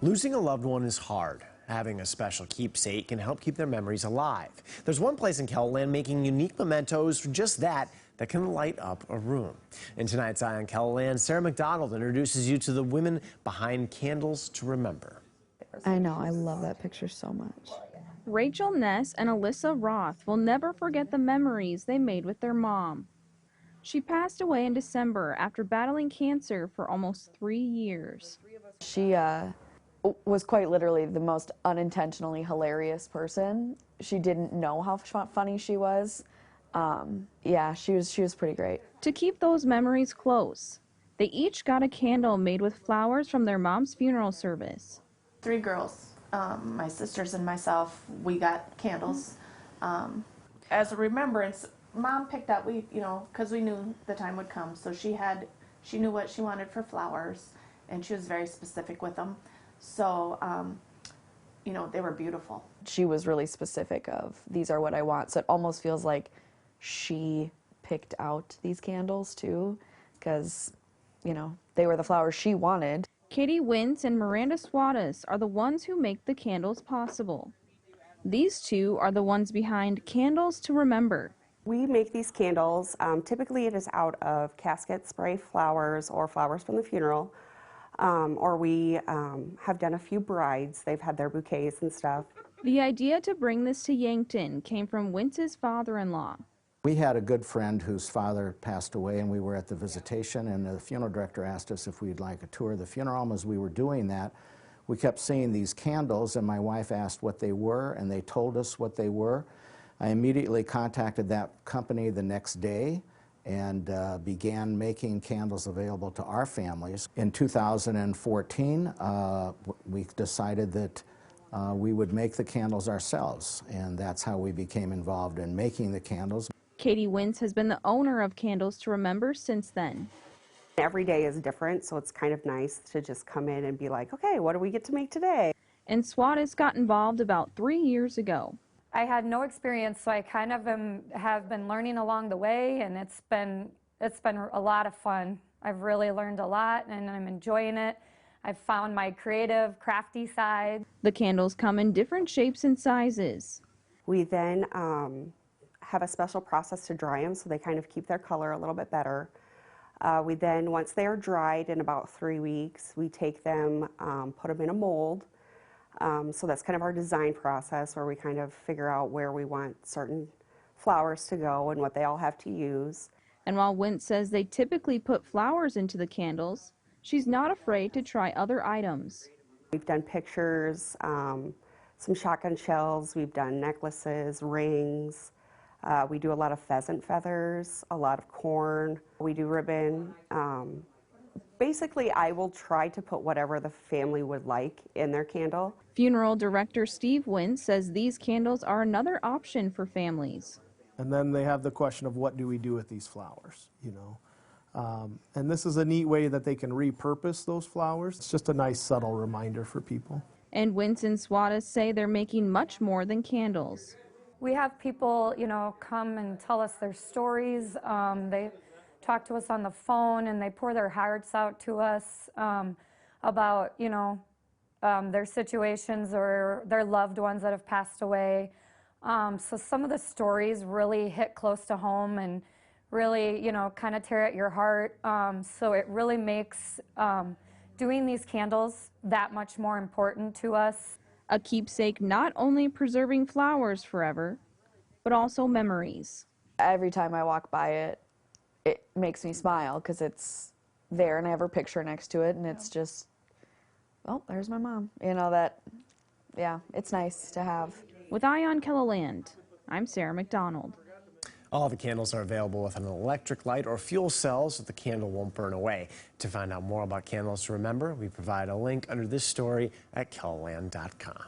Losing a loved one is hard. Having a special keepsake can help keep their memories alive. There's one place in KELOLAND making unique mementos for just that can light up a room. In tonight's Eye on KELOLAND, Sarah McDonald introduces you to the women behind Candles to Remember. I know, I love that picture so much. Rachel Ness and Alyssa Roth will never forget the memories they made with their mom. She passed away in December after battling cancer for almost 3 years. She was quite literally the most unintentionally hilarious person. She didn't know how funny she was. Yeah, she was pretty great. To keep those memories close, they each got a candle made with flowers from their mom's funeral service. 3 girls, my sisters and myself, we got candles. As a remembrance, Mom picked up, because we knew the time would come, so she knew what she wanted for flowers, and she was very specific with them. So, they were beautiful. She was really specific of, these are what I want, so it almost feels like she picked out these candles too, because, they were the flowers she wanted. Katie Wintz and Miranda Suarez are the ones who make the candles possible. These two are the ones behind Candles to Remember. We make these candles. Typically it is out of casket spray flowers or flowers from the funeral. Or we have done a few brides. They've had their bouquets and stuff. The idea to bring this to Yankton came from Wintz's father-in-law. We had a good friend whose father passed away, and we were at the visitation, and the funeral director asked us if we'd like a tour of the funeral home. As we were doing that, we kept seeing these candles, and my wife asked what they were, and they told us what they were. I immediately contacted that company the next day and began making candles available to our families. In 2014, we decided that we would make the candles ourselves, and that's how we became involved in making the candles. Katie Wintz has been the owner of Candles to Remember since then. Every day is different, so it's kind of nice to just come in and be like, okay, what do we get to make today? And Suarez got involved about 3 years ago. I had no experience, so I kind of have been learning along the way, and it's been a lot of fun. I've really learned a lot, and I'm enjoying it. I've found my creative, crafty side. The candles come in different shapes and sizes. We then have a special process to dry them, so they kind of keep their color a little bit better. We then, once they are dried in about 3 weeks, we take them, put them in a mold. So that's kind of our design process, where we kind of figure out where we want certain flowers to go and what they all have to use. And while Wintz says they typically put flowers into the candles, she's not afraid to try other items. We've done pictures, some shotgun shells, we've done necklaces, rings. We do a lot of pheasant feathers, a lot of corn. We do ribbon. Basically, I will try to put whatever the family would like in their candle. Funeral director Steve Wintz says these candles are another option for families. And then they have the question of what do we do with these flowers, And this is a neat way that they can repurpose those flowers. It's just a nice subtle reminder for people. And Wintz and Suarez say they're making much more than candles. We have people, come and tell us their stories. They talk to us on the phone, and they pour their hearts out to us about, their situations or their loved ones that have passed away. So some of the stories really hit close to home and really, kind of tear at your heart. So it really makes doing these candles that much more important to us. A keepsake not only preserving flowers forever, but also memories. Every time I walk by it, it makes me smile because it's there and I have her picture next to it, and it's just, oh, there's my mom. Yeah, it's nice to have. With Eye on KELOLAND, I'm Sarah McDonald. All the candles are available with an electric light or fuel cell so the candle won't burn away. To find out more about Candles to Remember, we provide a link under this story at KELOLAND.com.